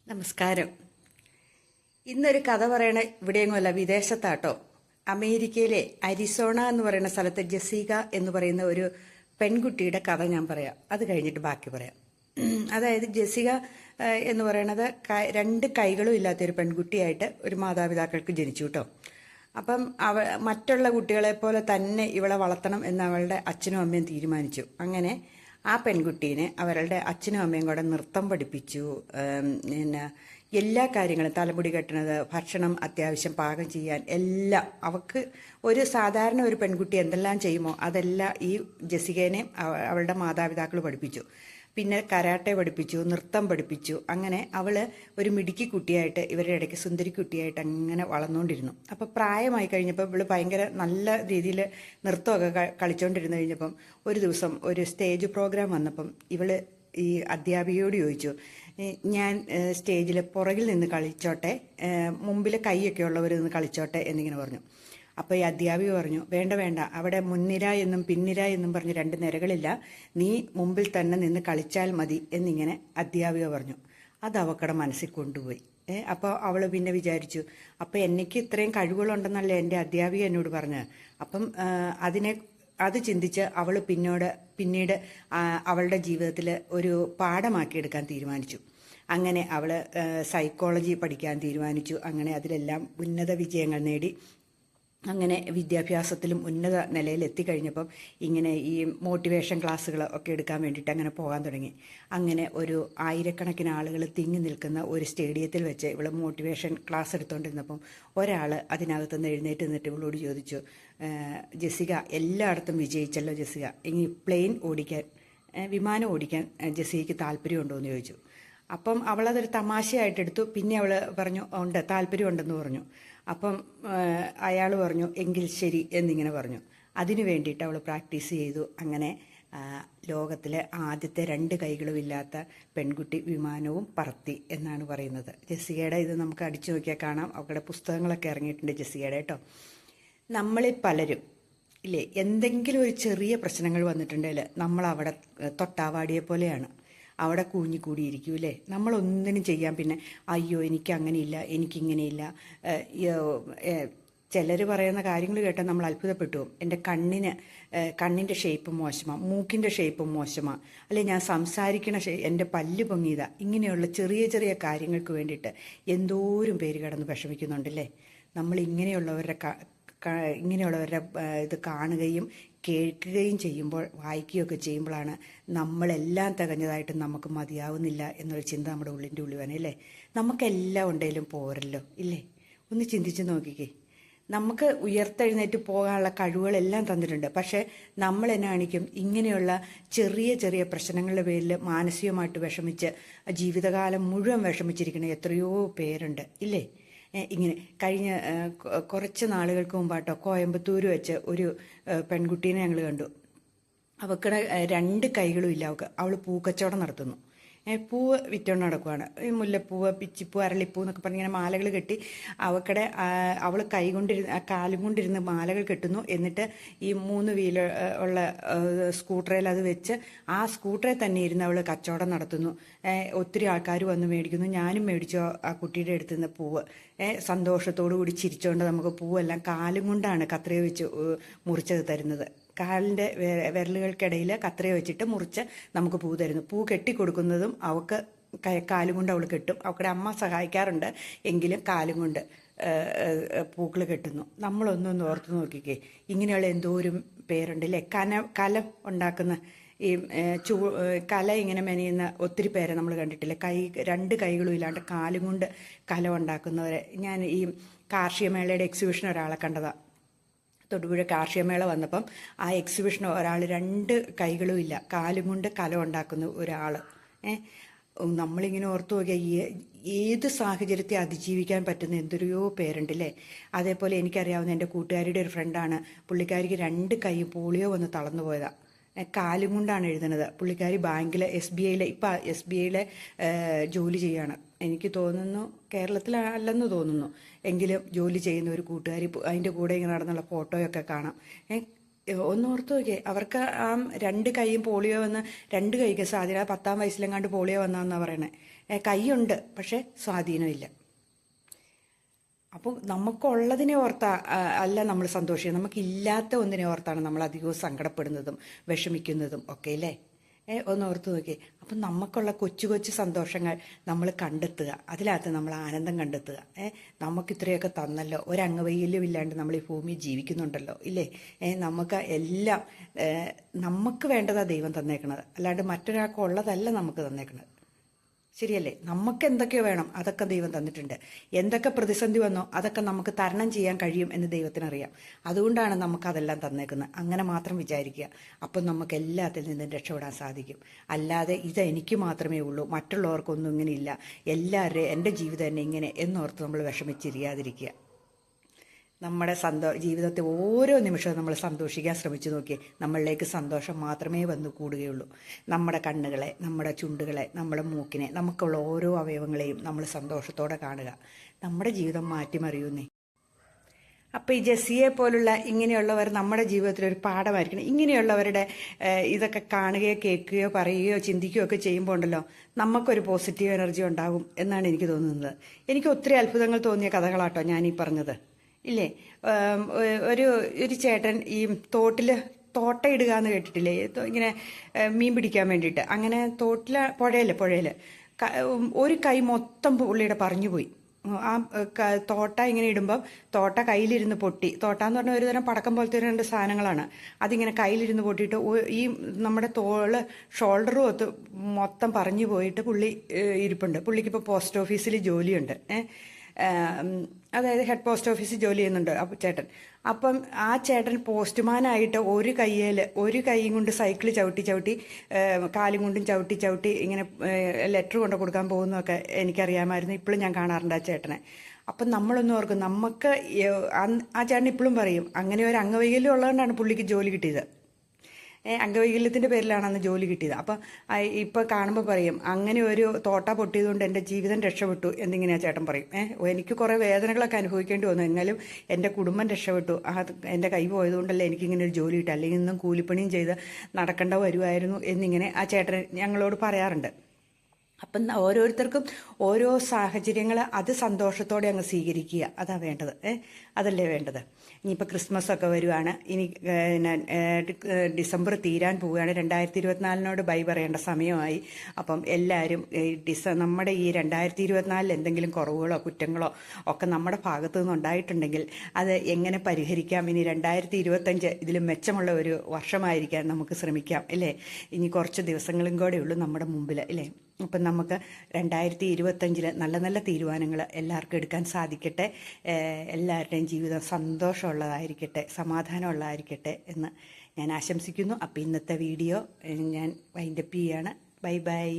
നമസ്കാരം. ഇന്നൊരു കഥ പറയണ ഇവിടെയെങ്ങുമല്ല, വിദേശത്താട്ടോ. അമേരിക്കയിലെ അരിസോണ എന്ന് പറയുന്ന സ്ഥലത്ത് ജെസിക എന്ന് പറയുന്ന ഒരു പെൺകുട്ടിയുടെ കഥ ഞാൻ പറയാം. അത് കഴിഞ്ഞിട്ട് ബാക്കി പറയാം. അതായത് ജെസിക എന്ന് പറയുന്നത് രണ്ട് കൈകളും ഇല്ലാത്ത ഒരു പെൺകുട്ടിയായിട്ട് ഒരു മാതാപിതാക്കൾക്ക് ജനിച്ചു കേട്ടോ. അപ്പം മറ്റുള്ള കുട്ടികളെ പോലെ തന്നെ ഇവളെ വളർത്തണം എന്ന് അവളുടെ അച്ഛനും അമ്മയും തീരുമാനിച്ചു. അങ്ങനെ ആ പെൺകുട്ടീനെ അവരുടെ അച്ഛനും അമ്മയും കൂടെ നൃത്തം പഠിപ്പിച്ചു. പിന്നെ എല്ലാ കാര്യങ്ങളും, തലമുടി കെട്ടണത്, ഭക്ഷണം അത്യാവശ്യം പാകം ചെയ്യാൻ, എല്ലാം അവൾക്ക് ഒരു സാധാരണ ഒരു പെൺകുട്ടി എന്തെല്ലാം ചെയ്യുമോ അതെല്ലാം ഈ ജെസികേനെ അവളുടെ മാതാപിതാക്കൾ പഠിപ്പിച്ചു. പിന്നെ കരാട്ടെ പഠിപ്പിച്ചു, നൃത്തം പഠിപ്പിച്ചു. അങ്ങനെ അവൾ ഒരു മിടുക്കി കുട്ടിയായിട്ട് ഇവരുടെ ഇടയ്ക്ക് സുന്ദരി കുട്ടിയായിട്ട് അങ്ങനെ വളർന്നുകൊണ്ടിരുന്നു. അപ്പോൾ പ്രായമായി കഴിഞ്ഞപ്പോൾ ഇവൾ ഭയങ്കര നല്ല രീതിയിൽ നൃത്തമൊക്കെ കളിച്ചുകൊണ്ടിരുന്നു. കഴിഞ്ഞപ്പം ഒരു ദിവസം ഒരു സ്റ്റേജ് പ്രോഗ്രാം വന്നപ്പം ഇവൾ ഈ അധ്യാപികയോട് ചോദിച്ചു, ഞാൻ സ്റ്റേജിൽ പുറകിൽ നിന്ന് കളിച്ചോട്ടെ, മുമ്പിൽ കൈയൊക്കെ ഉള്ളവർ നിന്ന് കളിച്ചോട്ടെ എന്നിങ്ങനെ പറഞ്ഞു. അപ്പോൾ ഈ അധ്യാപിക പറഞ്ഞു, വേണ്ട വേണ്ട, അവിടെ മുൻനിര എന്നും പിൻനിര എന്നും പറഞ്ഞ് രണ്ട് നിരകളില്ല, നീ മുമ്പിൽ തന്നെ നിന്ന് കളിച്ചാൽ മതി എന്നിങ്ങനെ അധ്യാപിക പറഞ്ഞു. അത് അവക്കടെ മനസ്സിൽ കൊണ്ടുപോയി. അപ്പോൾ അവൾ പിന്നെ വിചാരിച്ചു, അപ്പോൾ എനിക്ക് ഇത്രയും കഴിവുകളുണ്ടെന്നല്ലേ എൻ്റെ അധ്യാപിക എന്നോട് പറഞ്ഞത്. അപ്പം അത് ചിന്തിച്ച് അവൾ പിന്നീട് അവളുടെ ജീവിതത്തിൽ ഒരു പാഠമാക്കിയെടുക്കാൻ തീരുമാനിച്ചു. അങ്ങനെ അവൾ സൈക്കോളജി പഠിക്കാൻ തീരുമാനിച്ചു. അങ്ങനെ അതിലെല്ലാം ഉന്നത വിജയങ്ങൾ നേടി. അങ്ങനെ വിദ്യാഭ്യാസത്തിലും ഉന്നത നിലയിൽ എത്തിക്കഴിഞ്ഞപ്പം ഇങ്ങനെ ഈ മോട്ടിവേഷൻ ക്ലാസ്സുകൾ ഒക്കെ എടുക്കാൻ വേണ്ടിയിട്ട് അങ്ങനെ പോകാൻ തുടങ്ങി. അങ്ങനെ ഒരു ആയിരക്കണക്കിന് ആളുകൾ തിങ്ങി നിൽക്കുന്ന ഒരു സ്റ്റേഡിയത്തിൽ വെച്ച് ഇവൾ മോട്ടിവേഷൻ ക്ലാസ് എടുത്തുകൊണ്ടിരുന്നപ്പം ഒരാൾ അതിനകത്തുനിന്ന് എഴുന്നേറ്റ് നിന്നിട്ട് ഇവളോട് ചോദിച്ചു, ജെസിക എല്ലായിടത്തും വിജയിച്ചല്ലോ ജെസിക, ഇനി വിമാനം ഓടിക്കാൻ ജെസികയ്ക്ക് താല്പര്യമുണ്ടോ എന്ന് ചോദിച്ചു. അപ്പം അവളതൊരു തമാശയായിട്ടെടുത്തു. പിന്നെ അവൾ പറഞ്ഞു, ഉണ്ട്, താല്പര്യമുണ്ടെന്ന് പറഞ്ഞു. അപ്പം അയാൾ പറഞ്ഞു, എങ്കിൽ ശരി എന്നിങ്ങനെ പറഞ്ഞു. അതിനു വേണ്ടിയിട്ട് അവൾ പ്രാക്ടീസ് ചെയ്തു. അങ്ങനെ ലോകത്തിലെ ആദ്യത്തെ രണ്ട് കൈകളും ഇല്ലാത്ത പെൺകുട്ടി വിമാനവും പറത്തി എന്നാണ് പറയുന്നത്. ജെസികയുടെ ഇത് നമുക്ക് അടിച്ചു നോക്കിയാൽ കാണാം. അവളുടെ പുസ്തകങ്ങളൊക്കെ ഇറങ്ങിയിട്ടുണ്ട് ജെസികയുടെ കേട്ടോ. നമ്മളിൽ പലരും ഇല്ലേ, എന്തെങ്കിലും ഒരു ചെറിയ പ്രശ്നങ്ങൾ വന്നിട്ടുണ്ടെങ്കിൽ നമ്മളവിടെ തൊട്ടാവാടിയെ പോലെയാണ്. അവിടെ കൂടിയിരിക്കൂലേ. നമ്മളൊന്നിനും ചെയ്യാൻ പിന്നെ അയ്യോ എനിക്ക് അങ്ങനെയില്ല, എനിക്കിങ്ങനെയില്ല. ചിലർ പറയുന്ന കാര്യങ്ങൾ കേട്ടാൽ നമ്മൾ അത്ഭുതപ്പെട്ടു പോകും. എൻ്റെ കണ്ണിൻ്റെ ഷേപ്പ് മോശമാണ്, മൂക്കിൻ്റെ ഷേപ്പ് മോശമാണ്, അല്ലെ ഞാൻ സംസാരിക്കണ എൻ്റെ പല്ല് പൊങ്ങിയതാ. ഇങ്ങനെയുള്ള ചെറിയ ചെറിയ കാര്യങ്ങൾക്ക് വേണ്ടിയിട്ട് എന്തോരം പേര് കിടന്ന് വിഷമിക്കുന്നുണ്ടല്ലേ. നമ്മൾ ഇങ്ങനെയുള്ളവരുടെ ഇത് കാണുകയും കേൾക്കുകയും ചെയ്യുമ്പോൾ, വായിക്കുകയൊക്കെ ചെയ്യുമ്പോഴാണ് നമ്മളെല്ലാം തികഞ്ഞതായിട്ട് നമുക്ക് മതിയാവുന്നില്ല എന്നൊരു ചിന്ത നമ്മുടെ ഉള്ളിൻ്റെ ഉള്ളിൽ വേണം അല്ലേ. നമുക്കെല്ലാം ഉണ്ടെങ്കിലും പോരല്ലോ ഇല്ലേ. ഒന്ന് ചിന്തിച്ച് നോക്കിക്കേ. നമുക്ക് ഉയർത്തെഴുന്നേറ്റ് പോകാനുള്ള കഴിവുകളെല്ലാം തന്നിട്ടുണ്ട്. പക്ഷേ നമ്മൾ എന്നാണിക്കും ഇങ്ങനെയുള്ള ചെറിയ ചെറിയ പ്രശ്നങ്ങളുടെ പേരിൽ മാനസികമായിട്ട് വിഷമിച്ച് ജീവിതകാലം മുഴുവൻ വിഷമിച്ചിരിക്കുന്ന എത്രയോ പേരുണ്ട് ഇല്ലേ. ഇങ്ങനെ കഴിഞ്ഞ കുറച്ച് നാളുകൾക്ക് മുമ്പാട്ടോ കോയമ്പത്തൂർ വെച്ച് ഒരു പെൺകുട്ടീനെ ഞങ്ങൾ കണ്ടു. അവക്കടെ രണ്ട് കൈകളും ഇല്ല. അവൾ പൂക്കച്ചവടം നടത്തുന്നു. പൂവ് വിറ്റോണ്ട് നടക്കുവാണ്. ഈ മുല്ലപ്പൂവ്, പിച്ചിപ്പൂ, അരളിപ്പൂ എന്നൊക്കെ പറഞ്ഞിങ്ങനെ മാലകൾ കെട്ടി അവക്കടെ അവൾ കാലും കൊണ്ടിരുന്ന് മാലകൾ കെട്ടുന്നു. എന്നിട്ട് ഈ 3 വീല് ഉള്ള സ്കൂട്ടറിൽ അത് വെച്ച് ആ സ്കൂട്ടറിൽ തന്നെ ഇരുന്ന് അവൾ കച്ചവടം നടത്തുന്നു. ഒത്തിരി ആൾക്കാർ വന്ന് മേടിക്കുന്നു. ഞാനും മേടിച്ചു ആ കുട്ടിയുടെ അടുത്ത് നിന്ന് പൂവ്. സന്തോഷത്തോടു കൂടി ചിരിച്ചുകൊണ്ട് നമുക്ക് പൂവെല്ലാം കാലും കൊണ്ടാണ് കത്രിക വെച്ച് മുറിച്ചത് തരുന്നത്. കാലിൻ്റെ വിരലുകൾക്കിടയിൽ കത്രിക വെച്ചിട്ട് മുറിച്ച് നമുക്ക് പൂ തരുന്നു. പൂ കെട്ടിക്കൊടുക്കുന്നതും അവൾക്ക് കാലും കൊണ്ട് അവൾ കെട്ടും. അവളുടെ അമ്മ സഹായിക്കാറുണ്ട്, എങ്കിലും കാലും കൊണ്ട് പൂക്കൾ കെട്ടുന്നു. നമ്മളൊന്നൊന്ന് ഓർത്ത് നോക്കിക്കേ. ഇങ്ങനെയുള്ള എന്തോരം പേരുണ്ടല്ലേ. കല ഉണ്ടാക്കുന്ന ഈ കല ഇങ്ങനെ മെനയുന്ന ഒത്തിരി പേരെ നമ്മൾ കണ്ടിട്ടില്ലേ. രണ്ട് കൈകളും ഇല്ലാണ്ട് കാലും കൊണ്ട് കല ഉണ്ടാക്കുന്നവരെ. ഞാൻ ഈ കാർഷിക മേളയുടെ എക്സിബിഷൻ ഒരാളെ കണ്ടതാണ്. തൊടുപുഴ കാർഷികമേള വന്നപ്പം ആ എക്സിബിഷൻ ഒരാൾ രണ്ട് കൈകളും ഇല്ല, കാലും കൊണ്ട് കല ഉണ്ടാക്കുന്ന ഒരാൾ. നമ്മളിങ്ങനെ ഓർത്തു നോക്കിയാൽ ഏത് സാഹചര്യത്തെ അതിജീവിക്കാൻ പറ്റുന്ന എന്തൊരു പേരുണ്ടല്ലേ. അതേപോലെ എനിക്കറിയാവുന്ന എൻ്റെ കൂട്ടുകാരിയുടെ ഒരു ഫ്രണ്ടാണ്. പുള്ളിക്കാരിക്ക് രണ്ട് കൈ പോളിയോ വന്ന് തളർന്നു പോയതാണ്. കാലും കൊണ്ടാണ് എഴുതുന്നത്. പുള്ളിക്കാരി ബാങ്കിൽ SBIയിലെ ജോലി ചെയ്യാണ്. എനിക്ക് തോന്നുന്നു കേരളത്തിലല്ലെന്ന് തോന്നുന്നു. എങ്കിലും ജോലി ചെയ്യുന്ന ഒരു കൂട്ടുകാരി അതിൻ്റെ കൂടെ ഇങ്ങനെ നടന്നുള്ള ഫോട്ടോയൊക്കെ കാണാം. ഒന്ന് ഓർത്ത് നോക്കിയേ, അവർക്ക് ആ രണ്ട് കൈയും പോളിയോ വന്ന് രണ്ട് കൈക്ക് സ്വാധീനം, 10-ാം വയസ്സിലെങ്ങാണ്ട് പോളിയോ വന്നാന്നാ പറയണേ. കൈയുണ്ട് പക്ഷെ സ്വാധീനമില്ല. അപ്പോൾ നമുക്കുള്ളതിനെ ഓർത്താ അല്ല നമ്മൾ സന്തോഷിക്കുന്നത്, നമുക്കില്ലാത്ത ഒന്നിനെ ഓർത്താണ് നമ്മൾ അധികവും സങ്കടപ്പെടുന്നതും വിഷമിക്കുന്നതും ഒക്കെ അല്ലേ. ഒന്ന് ഓർത്ത് നോക്കിയേ. അപ്പം നമുക്കുള്ള കൊച്ചു കൊച്ചു സന്തോഷങ്ങൾ നമ്മൾ കണ്ടെത്തുക, അതിനകത്ത് നമ്മൾ ആനന്ദം കണ്ടെത്തുക. നമുക്ക് ഇത്രയൊക്കെ തന്നല്ലോ, ഒരംഗവൈകല്യം ഇല്ലാണ്ട് നമ്മൾ ഈ ഭൂമിയിൽ ജീവിക്കുന്നുണ്ടല്ലോ ഇല്ലേ. നമുക്ക് എല്ലാം നമുക്ക് വേണ്ടതാണ് ദൈവം തന്നേക്കണത്, അല്ലാണ്ട് മറ്റൊരാൾക്ക് ഉള്ളതല്ല നമുക്ക് തന്നേക്കണത്. ശരിയല്ലേ? നമുക്ക് എന്തൊക്കെയോ വേണം, അതൊക്കെ ദൈവം തന്നിട്ടുണ്ട്. എന്തൊക്കെ പ്രതിസന്ധി വന്നോ അതൊക്കെ നമുക്ക് തരണം ചെയ്യാൻ കഴിയും എന്ന് ദൈവത്തിനറിയാം. അതുകൊണ്ടാണ് നമുക്കതെല്ലാം തന്നേക്കുന്നത്. അങ്ങനെ മാത്രം വിചാരിക്കുക. അപ്പം നമുക്ക് എല്ലാത്തിൽ നിന്നും രക്ഷപ്പെടാൻ സാധിക്കും. അല്ലാതെ ഇതെനിക്ക് മാത്രമേ ഉള്ളൂ, മറ്റുള്ളവർക്കൊന്നും ഇങ്ങനെയില്ല, എല്ലാവരുടെയും എൻ്റെ ജീവിതം തന്നെ ഇങ്ങനെ എന്നോർത്ത് നമ്മൾ വിഷമിച്ചിരിക്കാതിരിക്കുക. നമ്മുടെ ജീവിതത്തെ ഓരോ നിമിഷവും നമ്മൾ സന്തോഷിക്കാൻ ശ്രമിച്ചു നോക്കിയേ, നമ്മളിലേക്ക് സന്തോഷം മാത്രമേ വന്നു കൂടുകയുള്ളൂ. നമ്മുടെ കണ്ണുകളെ, നമ്മുടെ ചുണ്ടുകളെ, നമ്മുടെ മൂക്കിനെ, നമുക്കുള്ള ഓരോ അവയവങ്ങളെയും നമ്മൾ സന്തോഷത്തോടെ കാണുക. നമ്മുടെ ജീവിതം മാറ്റിമറിയുന്നേ. അപ്പോൾ ഈ ജെസ്സിയെ പോലുള്ള ഇങ്ങനെയുള്ളവർ നമ്മുടെ ജീവിതത്തിൽ ഒരു പാഠമായിരിക്കണം. ഇങ്ങനെയുള്ളവരുടെ ഇതൊക്കെ കാണുകയോ കേൾക്കുകയോ പറയുകയോ ചിന്തിക്കുകയോ ഒക്കെ ചെയ്യുമ്പോൾ ഉണ്ടല്ലോ, നമുക്കൊരു പോസിറ്റീവ് എനർജി ഉണ്ടാകും എന്നാണ് എനിക്ക് തോന്നുന്നത്. എനിക്ക് ഒത്തിരി അത്ഭുതങ്ങൾ തോന്നിയ കഥകളാട്ടോ ഞാനീ പറഞ്ഞത് ഇല്ലേ. ഒരു ഒരു ചേട്ടൻ ഈ തോട്ടയിടുക എന്ന് കേട്ടിട്ടില്ലേ, ഇങ്ങനെ മീൻ പിടിക്കാൻ വേണ്ടിയിട്ട്. അങ്ങനെ പുഴയിൽ ഒരു കൈ മൊത്തം പുള്ളിയുടെ പറഞ്ഞു പോയി. ആ തോട്ട ഇങ്ങനെ ഇടുമ്പം തോട്ട കയ്യിലിരുന്ന് പൊട്ടി. തോട്ട എന്ന് പറഞ്ഞാൽ ഒരു തരം പടക്കം പോലത്തെ രണ്ട് സാധനങ്ങളാണ്. അതിങ്ങനെ കയ്യിലിരുന്ന് പൊട്ടിയിട്ട് ഈ നമ്മുടെ ഷോൾഡറും ഒത്ത് മൊത്തം പറഞ്ഞു പോയിട്ട് പുള്ളി ഇരിപ്പുണ്ട്. പുള്ളിക്കിപ്പോൾ പോസ്റ്റ് ഓഫീസിൽ ജോലിയുണ്ട്. അതായത് ഹെഡ് പോസ്റ്റ് ഓഫീസിൽ ജോലി ചെയ്യുന്നുണ്ട് ചേട്ടൻ. അപ്പം ആ ചേട്ടൻ പോസ്റ്റ്മാനായിട്ട് ഒരു കൈയും കൊണ്ട് സൈക്കിൾ ചവിട്ടി കാലും കൊണ്ടും ചവിട്ടി ഇങ്ങനെ ലെറ്റർ കൊണ്ട് കൊടുക്കാൻ പോകുന്നതൊക്കെ എനിക്കറിയാമായിരുന്നു. ഇപ്പോഴും ഞാൻ കാണാറുണ്ട് ആ ചേട്ടനെ. അപ്പം നമ്മളൊന്നും ഓർക്കും, നമുക്ക് ആ ചേട്ടൻ ഇപ്പോഴും പറയും അങ്ങനെ ഒരു അംഗവൈകല്യം ഉള്ളതുകൊണ്ടാണ് പുള്ളിക്ക് ജോലി കിട്ടിയത്. അംഗവൈകല്യത്തിൻ്റെ പേരിലാണ് അന്ന് ജോലി കിട്ടിയത്. അപ്പം ഇപ്പോൾ കാണുമ്പോൾ പറയും അങ്ങനെ ഒരു തോട്ട പൊട്ടിയതുകൊണ്ട് എൻ്റെ ജീവിതം രക്ഷപ്പെട്ടു എന്നിങ്ങനെയാ ചേട്ടൻ പറയും. എനിക്ക് കുറേ വേദനകളൊക്കെ അനുഭവിക്കേണ്ടി വന്നു, എന്നാലും എൻ്റെ കുടുംബം രക്ഷപ്പെട്ടു. എൻ്റെ കൈ പോയതുകൊണ്ടല്ലേ എനിക്കിങ്ങനെ ഒരു ജോലി കിട്ടുക, അല്ലെങ്കിൽ ഇന്നും കൂലിപ്പണിയും ചെയ്ത് നടക്കേണ്ട വരുമായിരുന്നു എന്നിങ്ങനെ ആ ചേട്ടൻ ഞങ്ങളോട് പറയാറുണ്ട്. അപ്പം ഓരോരുത്തർക്കും ഓരോ സാഹചര്യങ്ങൾ അത് സന്തോഷത്തോടെ അങ്ങ് സ്വീകരിക്കുക, അതാ വേണ്ടത്. അതല്ലേ വേണ്ടത്. ഇനിയിപ്പോൾ ക്രിസ്മസ് ഒക്കെ വരുവാണ്. ഇനി ഡിസംബർ തീരാൻ പോവുകയാണ്. 2024 ബൈ പറയേണ്ട സമയമായി. അപ്പം എല്ലാവരും നമ്മുടെ ഈ 2024 എന്തെങ്കിലും കുറവുകളോ കുറ്റങ്ങളോ ഒക്കെ നമ്മുടെ ഭാഗത്തു നിന്നുണ്ടായിട്ടുണ്ടെങ്കിൽ അത് എങ്ങനെ പരിഹരിക്കാം, ഇനി 2025 ഇതിലും മെച്ചമുള്ള ഒരു വർഷമായിരിക്കാൻ നമുക്ക് ശ്രമിക്കാം അല്ലേ. ഇനി കുറച്ച് ദിവസങ്ങളും കൂടെ ഉള്ളൂ നമ്മുടെ മുമ്പിൽ അല്ലേ. അപ്പം നമുക്ക് 2025 നല്ല നല്ല തീരുമാനങ്ങൾ എല്ലാവർക്കും എടുക്കാൻ സാധിക്കട്ടെ. എല്ലാവരുടെയും ജീവിതം സന്തോഷമുള്ളതായിരിക്കട്ടെ, സമാധാനമുള്ളതായിരിക്കട്ടെ എന്ന് ഞാൻ ആശംസിക്കുന്നു. അപ്പോൾ ഇന്നത്തെ വീഡിയോ ഞാൻ വൈൻഡപ്പ് ചെയ്യുകയാണ്. Bye bye.